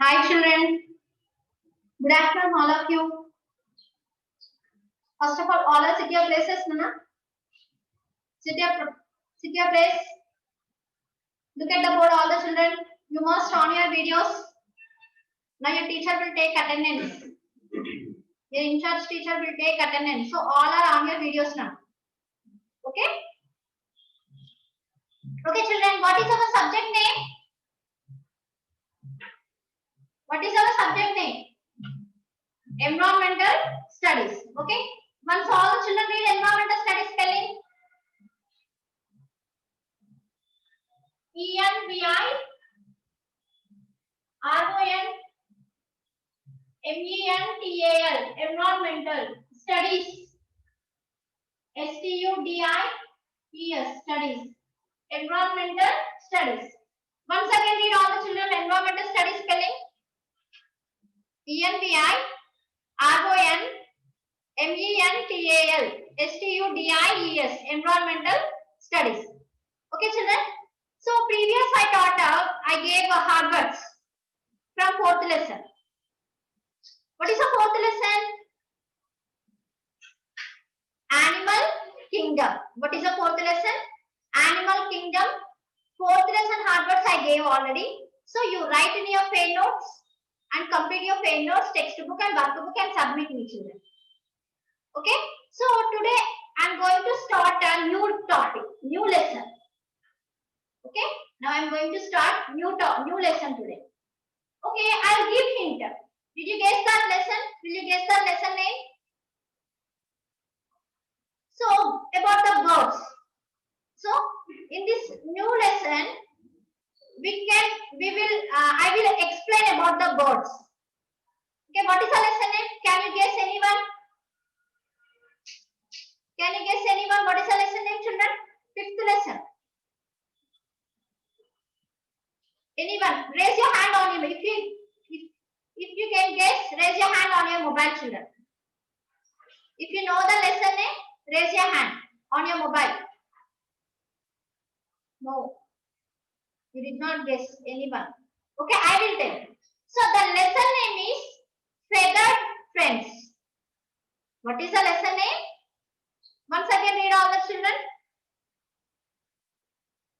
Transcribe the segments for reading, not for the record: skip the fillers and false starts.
Hi children, good afternoon all of you. First of all are sit your places, Nana. Sit your place. Look at the board, all the children. You must on your videos. Now your teacher will take attendance. Your in-charge teacher will take attendance. So all are on your videos now. Okay? Okay children, what is our subject name? What is our subject name? Environmental studies. Okay? Once all the children read environmental studies spelling. ENVIRONMENTAL, environmental studies. STUDIES, studies. Environmental studies. Once again read all the children environmental studies spelling. ENVIRONMENTAL, STUDIES, environmental studies. Okay children. So previous I taught I gave hard words from fourth lesson. What is the fourth lesson? Animal kingdom. What is the fourth lesson? Animal kingdom. Fourth lesson hard words I gave already. So you write in your pen notes and complete your pen notes, textbook and workbook and submit me children. Okay. So today I am going to start a new topic, new lesson. Okay. Now I am going to start new lesson today. Okay. I'll give hint. Did you guess that lesson? Will you guess that lesson name? So about the birds. So in this new lesson, I will explain about the birds. Okay, what is the lesson name? Can you guess anyone? Can you guess anyone? What is the lesson name, children? Fifth lesson. Anyone? Raise your hand on your. If you can guess, raise your hand on your mobile, children. If you know the lesson name, raise your hand on your mobile. No, you did not guess anyone. Okay, I will tell you. So the lesson name is Feathered Friends. What is the lesson name? Once again read all the children.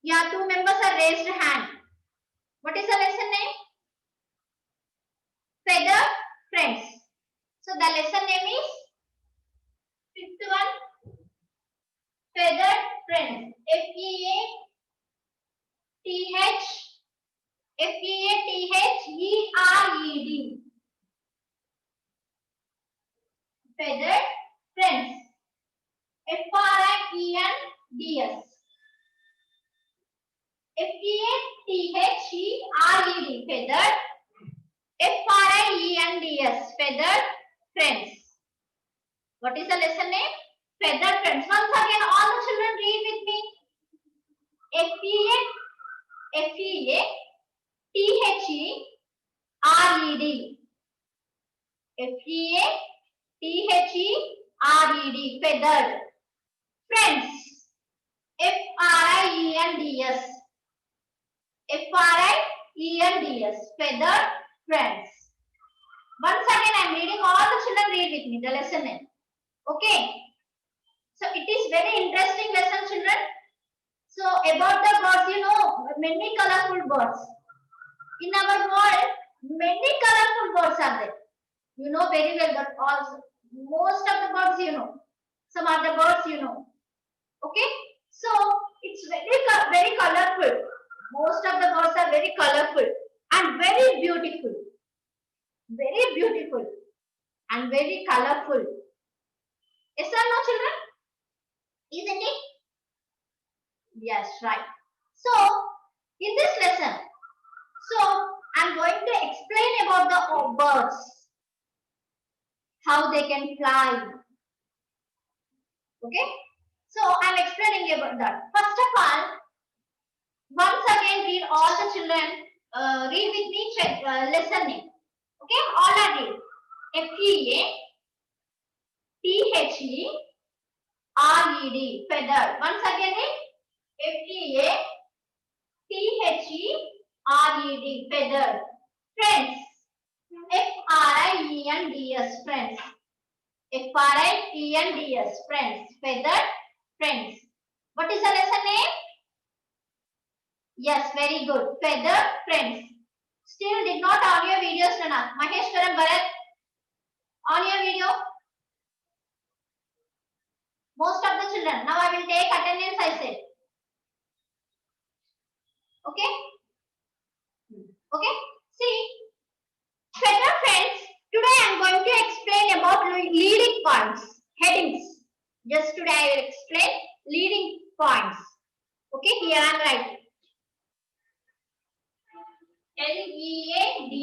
Yeah, 2 members are raised hand. What is the lesson name? Feathered Friends. So the lesson name is fifth one, Feathered Friends. FEATHERED. Feathered Friends. FRIENDS. FEATHERED. Feathered. FRIENDS. Feathered Friends. What is the lesson name? Feathered Friends. Once again, all the children read with me. FEATHERED. FEATHERED. Feathered. Friends. FRIENDS. FRIENDS. Feathered Friends. Once again, I am reading. All the children read with me the lesson name. Okay. So it is very interesting lesson, children. So about the birds, you know, many colorful birds. In our world, many colorful birds are there. You know very well that also most of the birds you know. Some of the birds you know. Okay. So it's very colorful. Most of the birds are very colorful and very beautiful. Very beautiful and very colorful. Yes or no, children? Isn't it? Yes, right. So in this lesson, I'm going to explain about the birds, how they can fly. Okay. So I'm explaining about that. First of all, once again read all the children. Read with me. Check lesson name. Okay. All are read. FEATHERED. Feathered. Once again read. FEATHERED. Feathered. Friends. Friends, friends. Friends, friends. Feathered friends. What is the lesson name? Yes, very good. Feathered friends. Still did not on your videos, Nana. Maheshwaran Bharat, on your video. Most of the children. Now I will take attendance, I said. Okay? Okay? See, feathered friends, today I am going to explain about leading points, headings. Just today I will explain leading points. Okay, here I am writing. L-E-A-D,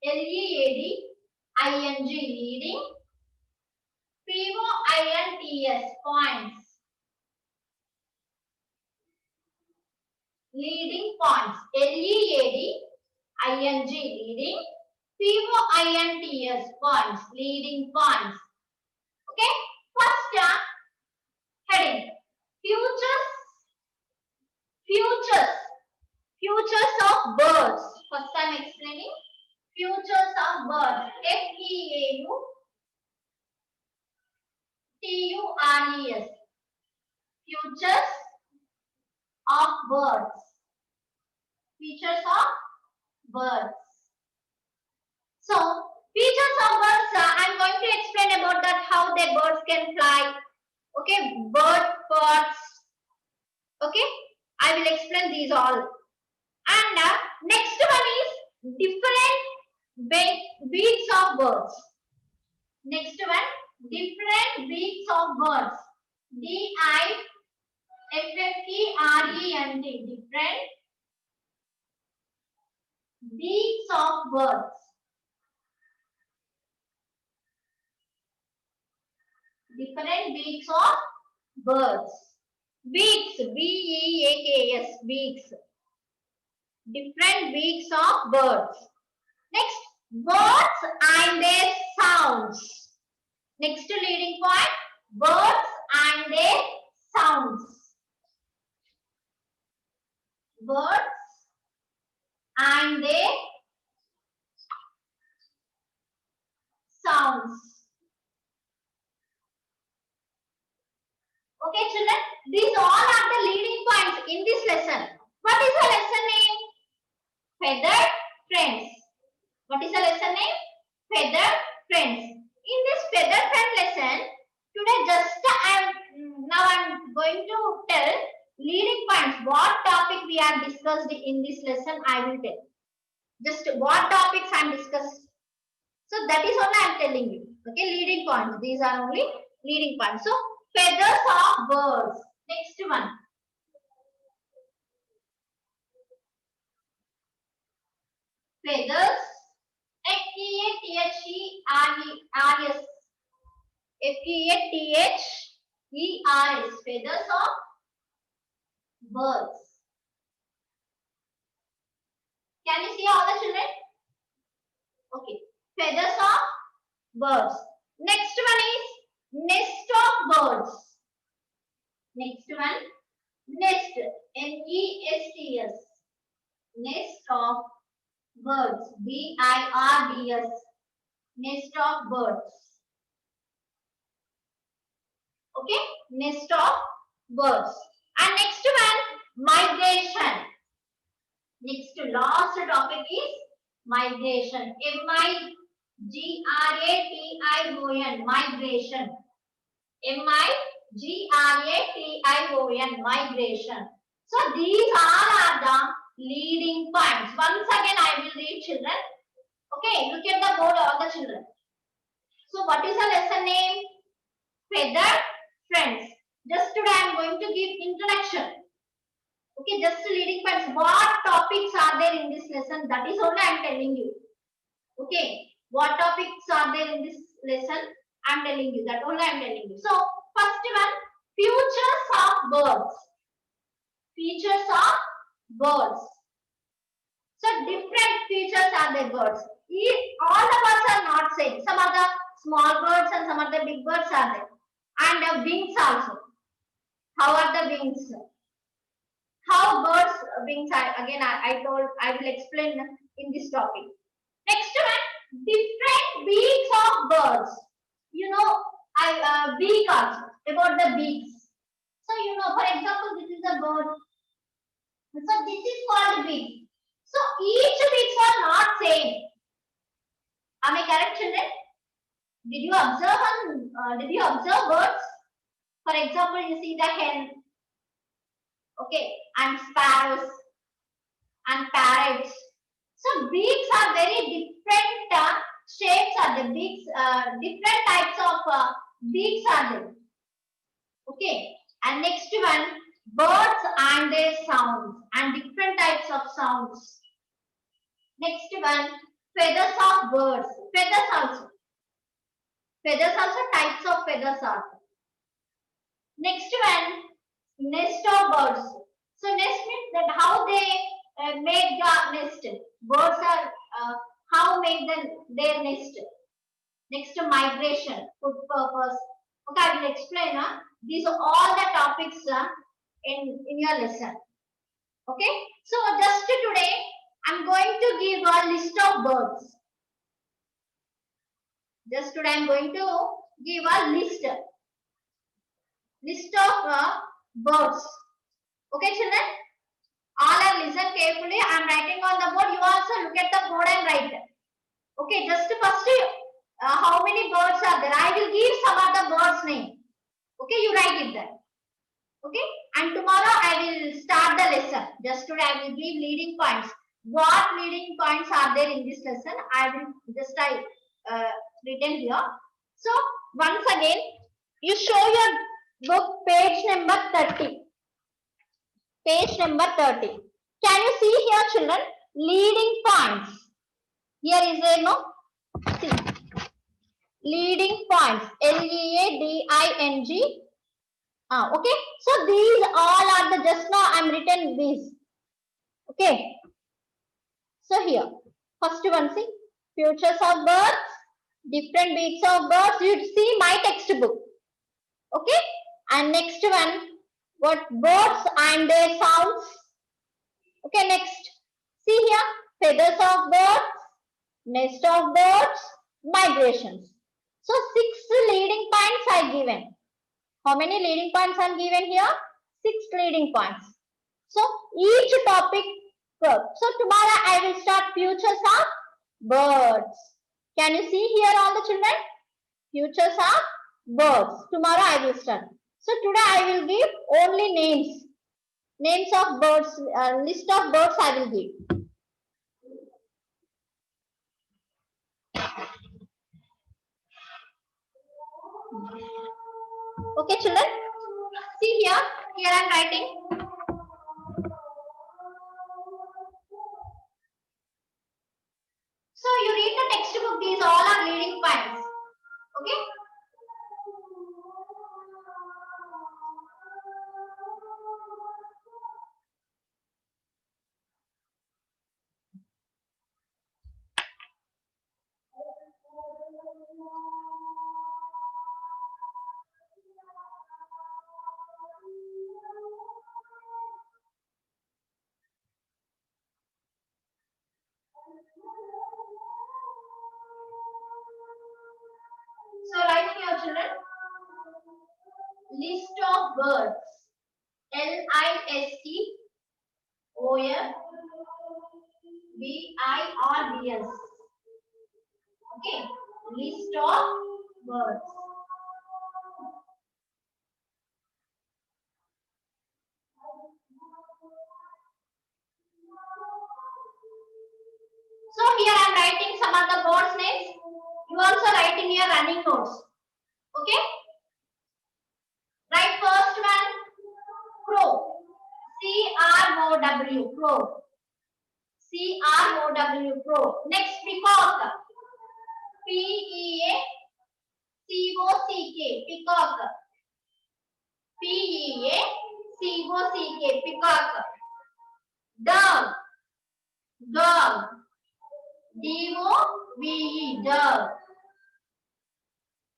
L-E-A-D-I-N-G, leading. P-O-I-N-T-S, points. Leading points. L-E-A-D-I-N-G, leading. P-O-I-N-T-S, points. Leading points. Okay. First heading. Futures of birds. First I am explaining. Futures of birds. F-E-A-U-T-U-R-E-S. Futures of birds. Features of birds. So, features of birds, I am going to explain about that, how the birds can fly. Okay, bird parts. Okay, I will explain these all. And next one is different beaks of birds. Next one, different beaks of birds. D-I-F-F-E-R-E-N-T. Different beaks of birds. Different beaks of birds. Beaks, B-E-A-K-S, beaks. Different beaks of birds. Next, birds and their sounds. Next leading point, birds and their sounds. Birds and their sounds. Okay, children, these all are the leading points in this lesson. What is the lesson name? Feathered friends. What is the lesson name? Feathered friends. In this feathered friend lesson, today I'm going to tell leading points. What topic we are discussed in this lesson, I will tell. Just what topics I am discussed. So that is only I am telling you. Okay, leading points. These are only leading points. So feathers of birds. Next one. Feathers. F-E-A-T-H-E-R-E-S. F-E-A-T-H-E-R-S. Feathers of birds. Can you see all the children? Okay. Feathers of birds. Next one is nest of birds. Next one. Nest. N-E-S-T-S. Nest of birds. B-I-R-D-S. Nest of birds. Okay. Nest of birds. And next one, migration. Next last topic is migration. M-I-G-R-A-T-I-O-N. Migration. M-I-G-R-A-T-I-O-N. Migration. So these all are the leading points. Once again I will read, children. Okay, look at the board, all the children. So what is the lesson name? Feathered friends. Just today I am going to give introduction. Okay, just leading points. What topics are there in this lesson? That is only I am telling you. Okay, what topics are there in this lesson? I am telling you. That only I am telling you. So first one, features of birds. Features of birds. So different features are the birds. All the birds are not same. Some are the small birds and some are the big birds are there. And the wings also. How are the wings? How birds wings are, again I will explain in this topic. Next one, different beaks of birds. You know, beak also, about the beaks. So, you know, for example, this is a bird. So, this is called beak. So, each beaks are not same. Am I correct, children? Did you observe birds? For example, you see the hen, okay, and sparrows and parrots. So beaks are very different shapes are the beaks, different types of beaks are there. Okay, and next one, birds and their sounds and different types of sounds. Next one, feathers of birds. Feathers also types of feathers are. Next one, nest of birds. So nest means that how they make the nest. Birds are how make their nest. Next, migration, food purpose. Okay, I will explain. These are all the topics in your lesson. Okay, so just today I'm going to give a list of birds. Just today I'm going to give a list of birds. Okay, children? All are listen carefully. I am writing on the board. You also look at the board and write. Okay, just first how many birds are there? I will give some of the birds name. Okay, you write it there. Okay, and tomorrow I will start the lesson. Just today I will give leading points. What leading points are there in this lesson? I will just written here. So once again, you show your book page number 30. Page number 30. Can you see here, children? Leading points. Here is a no. See. Leading points. Leading. Okay. So these all are the just now I'm written these. Okay. So here, first one, see, futures of birds, different beaks of birds. You see my textbook. Okay. And next one, what birds and their sounds. Okay, next. See here, feathers of birds, nest of birds, migrations. So 6 leading points I given. How many leading points I am given here? 6 leading points. So each topic. So tomorrow I will start futures of birds. Can you see here all the children? Futures of birds. Tomorrow I will start. So today I will give only names. Names of birds, list of birds I will give. Okay, children. See here. Here I am writing. So you read the textbook. These all are leading points. Okay. So write here, children. List of birds. LISTOFBIRDS. Okay. List of birds. So here I am writing some of the birds names. You also write in your running notes. Okay. Write first one, crow. CROW, crow. CROW, crow. Next, peacock. PEACOCK, peacock. PEACOCK, peacock. Dove. Dove. DOVE, dove.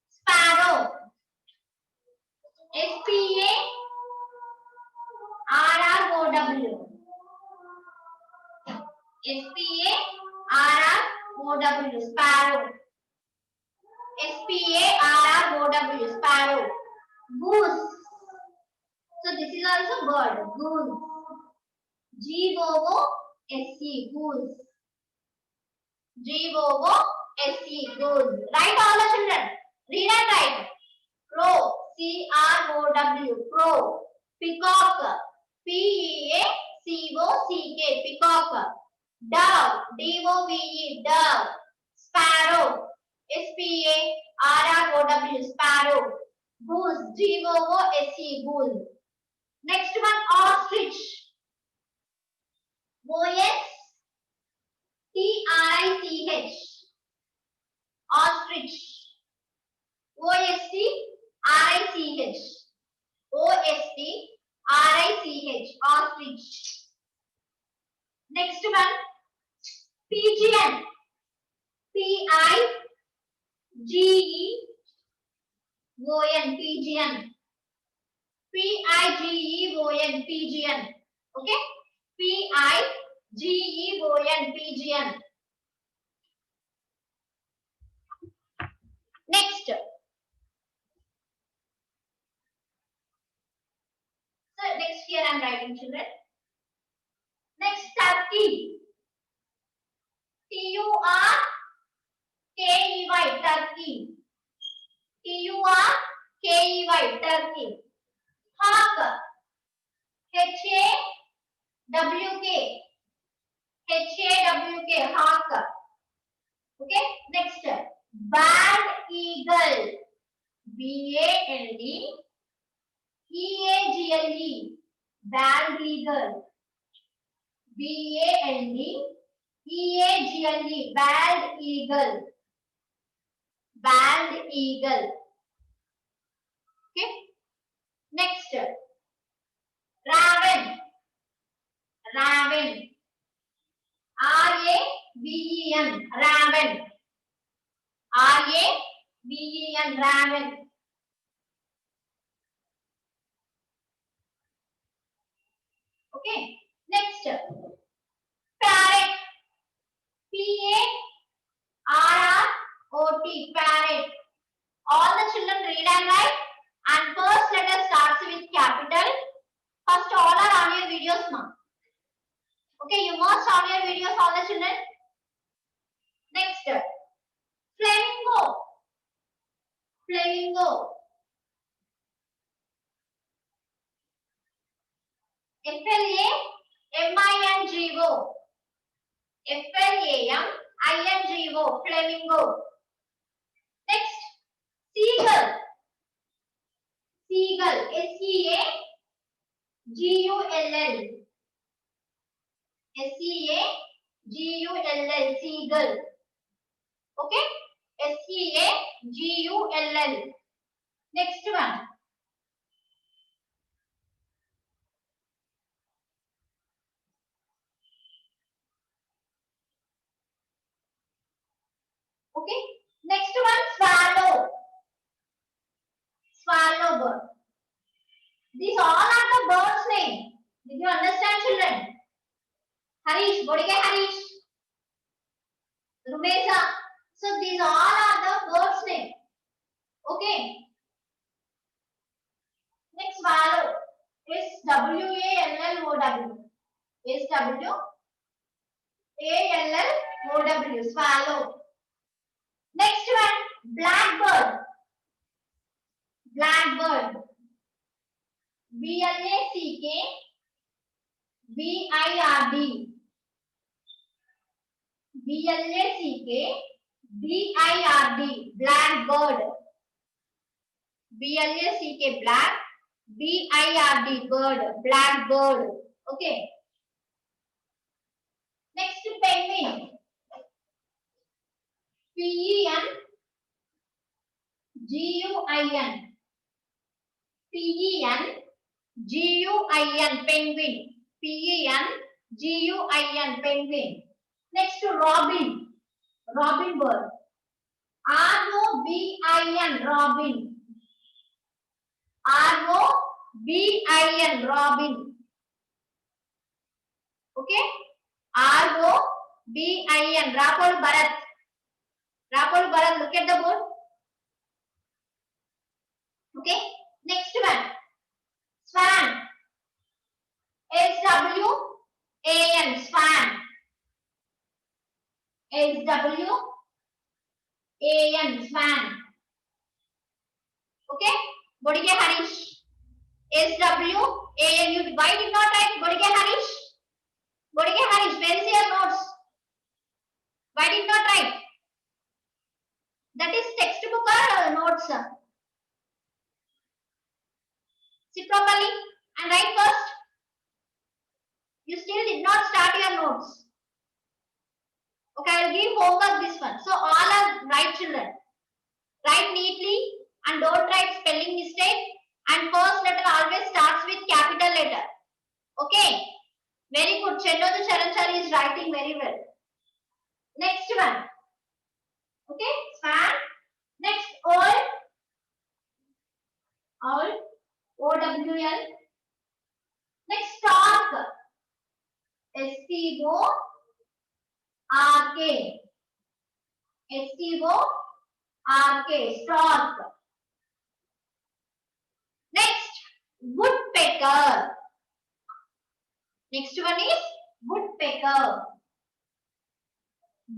Sparrow. SPARROW. SPARROW. O-W, sparrow. S-P-A-R-R-O-W, sparrow. Goose. So this is also bird. Goose. G-O-O-S-E, goose. G-O-O-S-E, goose. Write all the children. Read and write. Crow. C-R-O-W, crow. Peacock. P-E-A-C-O-C-K, peacock. Dove. D-O-V-E, dove. Sparrow. S-P-A-R-R-O-W, sparrow. Goose. G-O-O-S-E, goose. Next one, ostrich. O-S-T-R-I-C-H. Ostrich. O-S-T-R-I-C-H. O-S-T-R-I-C-H. Ostrich. Next one, pigeon. P-I-G-E-O-N, pigeon. P-I-G-E-O-N, pigeon. Okay? P-I-G-E-O-N, pigeon. Next. So next here I am writing, children. Next, turkey. T-U-R-K-E-Y, turkey. T-U-R-K-E-Y, turkey. Hawk. H-A-W-K. H-A-W-K, hawk. Okay, next. Bald eagle. B-A-L-D-E-A-G-L-E. Bald eagle. B-A-L-D-E-A-G-L-E. Bald eagle. Bald eagle. Okay. Next. Raven. Raven. R-A-V-E-N. Raven. R-A-V-E-N. Raven. Okay. Next. Parrot. P-A-R-R-O-T. Parrot. All the children read and write. And first letter starts with capital. First all are on your videos now. Okay, you must on your videos, all the children. Next. Flamingo. Flamingo. F-L-A-M-I-N-G-O. F-L-A-M-I-N-G-O. Flamingo. Next. Seagull. Seagull. S-E-A-G-U-L-L. S-E-A-G-U-L-L. Seagull. Okay? S-E-A-G-U-L-L. Next one. Okay? Next one, swallow. Swallow bird. These all are the birds' name. Did you understand, children? Harish, Bodike Harish. Rumesa. So these all are the birds' name. Okay. Next, swallow. S-W-A-L-L-O-W. S-W-A-L-L-O-W. Swallow. Next one, blackbird. Blackbird. B-L-A-C-K-B-I-R-D. B-L-A-C-K-B-I-R-D. Blackbird. B-L-A-C-K, black. B-I-R-D, bird. Blackbird. Okay. Next, penguin. P-E-N-G-U-I-N. P-E-N-G-U-I-N, penguin. P-E-N-G-U-I-N, penguin. Next to robin. Robin bird. R-O-B-I-N, robin. R-O-B-I-N, robin. Okay? R-O-B-I-N, Rahul Bharat. Rahul Bharat, look at the board. Okay. Next one. Swan. SWAN. Swan. SWAN. Swan. Okay. Bodige Harish. SWAN. Why did not write Bodige Harish? Bodige Harish, where is your notes? Why did not write? That is textbook or notes? Sit properly and write first. You still did not start your notes. Okay, I will give homework this one. So all are right children. Write neatly and don't write spelling mistake. And first letter always starts with capital letter. Okay. Very good. Chendodu Charanchari is writing very well. Next one. Okay. Swan. Next owl. Owl. OWL. Next stork. STORK. STORK. Stork. Next, woodpecker. Next one is woodpecker.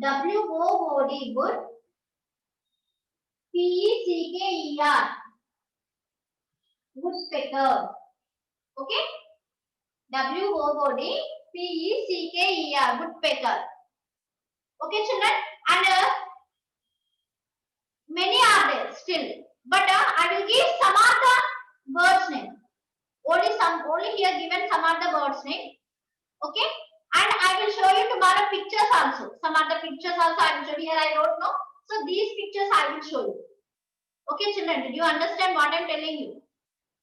WOOD. Wood. PECKER. Woodpecker. Okay. WOOD. PECKER. Woodpecker. Okay, children. And many are there still. But I will give some of the birds name. Only here given some of the birds name. Okay. And I will show you tomorrow pictures also. Some of the pictures also I will show you. Here I don't know. So these pictures I will show you. Okay, children. Did you understand what I am telling you?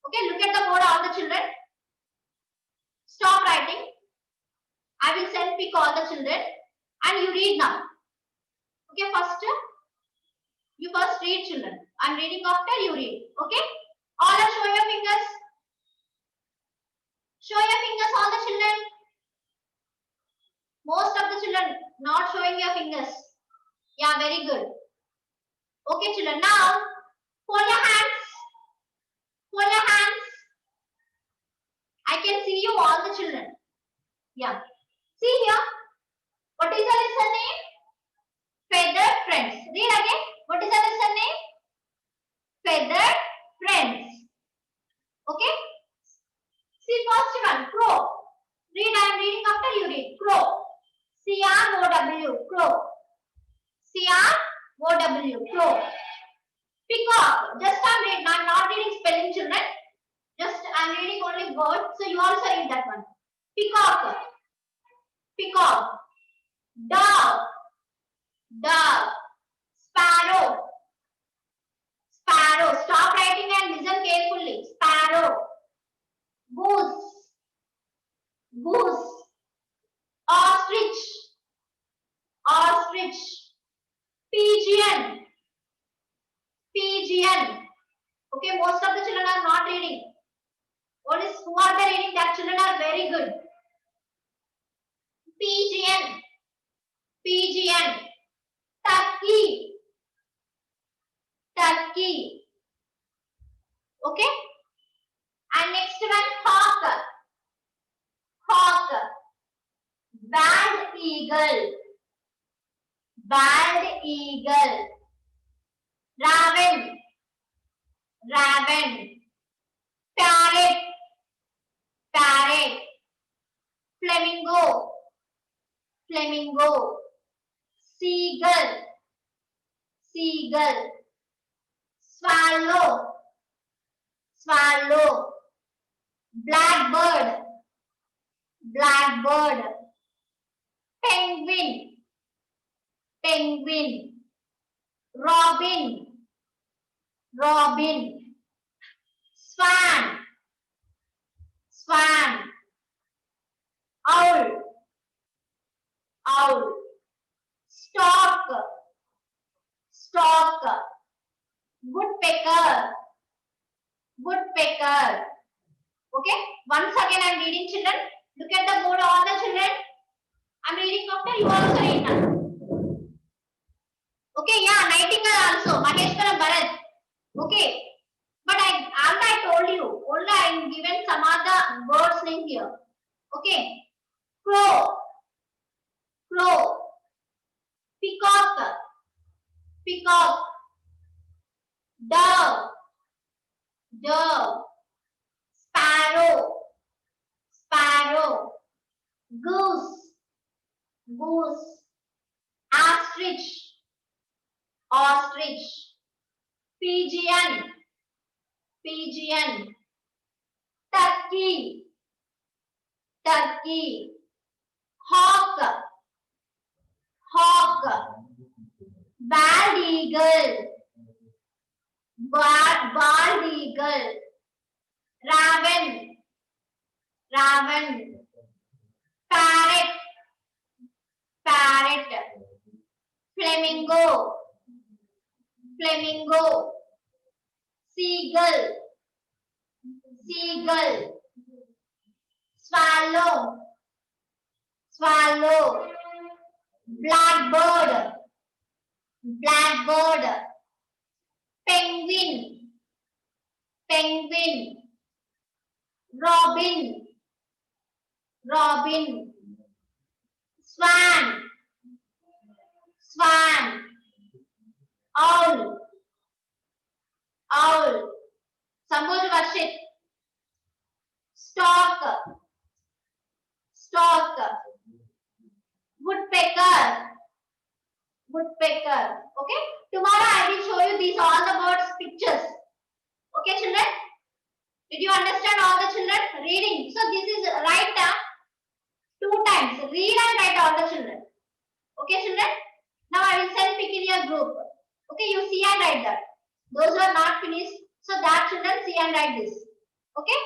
Okay. Look at the board, all the children. Stop writing. I will send pick all the children. And you read now. Okay. You first read, children. I am reading after you read. Okay. All are show your fingers. Show your fingers, all the children. Most of the children not showing your fingers. Yeah, very good. Okay, children. Now, hold your hands. Hold your hands. I can see you, all the children. Yeah. See here. What is the lesson name? Feathered Friends. Read again. What is the lesson name? Feathered Friends. Okay. See first one. Crow. Read. I am reading after you read. Crow. CROW. Crow. CROW. Crow. Peacock. Just I am not reading spelling, children. Just I am reading only word. So you also read that one. Peacock. Peacock. Dove. Dove. Sparrow. Sparrow. Stop writing and listen carefully. Sparrow. Goose. Goose. Ostrich. Ostrich. Pigeon. Pigeon. Okay, most of the children are not reading. Only who are they reading? That children are very good. Pigeon. Pigeon. Turkey. Turkey. Okay. And next one, hawk. Hawk. Bald eagle. Bald eagle. Raven. Raven. Parrot. Parrot. Flamingo. Flamingo. Seagull. Seagull. Swallow. Swallow. Blackbird. Blackbird. Penguin. Penguin. Robin. Robin. Swan. Swan. Owl. Owl. Stork. Stork. Woodpecker. Woodpecker. Okay. Once again I am reading, children. Look at the board, all the children. I am reading after you also read now. Okay, yeah. Maheshwaram Bharat. Okay. But as I told you, only I am given some other words name here. Okay. Crow, crow. Peacock, peacock. Dove, dove. Sparrow, sparrow. Goose, goose. Ostrich, ostrich. Pigeon, pigeon. Turkey, turkey. Hawk, hawk. Bald eagle, bald eagle. Raven, raven. Parrot, parrot. Flamingo, flamingo. Seagull, seagull. Swallow, swallow. Blackbird, blackbird. Penguin, penguin. Robin, robin. Swan, swan. Owl, owl. Samboj Varshit. Stork, stork. Woodpecker, woodpecker. Okay. Tomorrow I will show you these all the birds pictures. Okay, children. Did you understand all the children? Reading. So this is write 2 times. Read and write all the children. Okay, children. Now I will send pick in your group. Okay, you see and write that. Those who are not finished, so that children see and write this. Okay.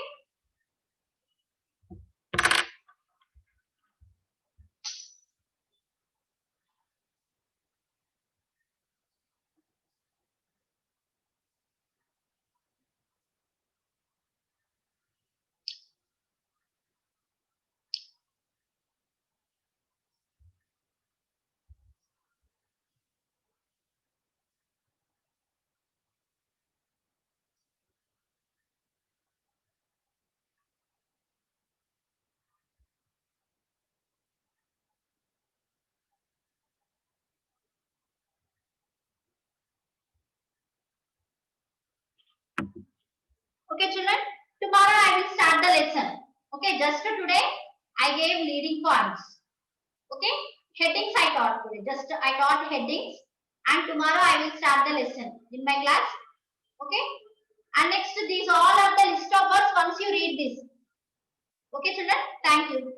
Okay, children. Tomorrow I will start the lesson. Okay, just today I gave leading points. Okay, headings I taught today. Just I taught headings, and tomorrow I will start the lesson in my class. Okay, and next these all of the list of words once you read this. Okay, children. Thank you.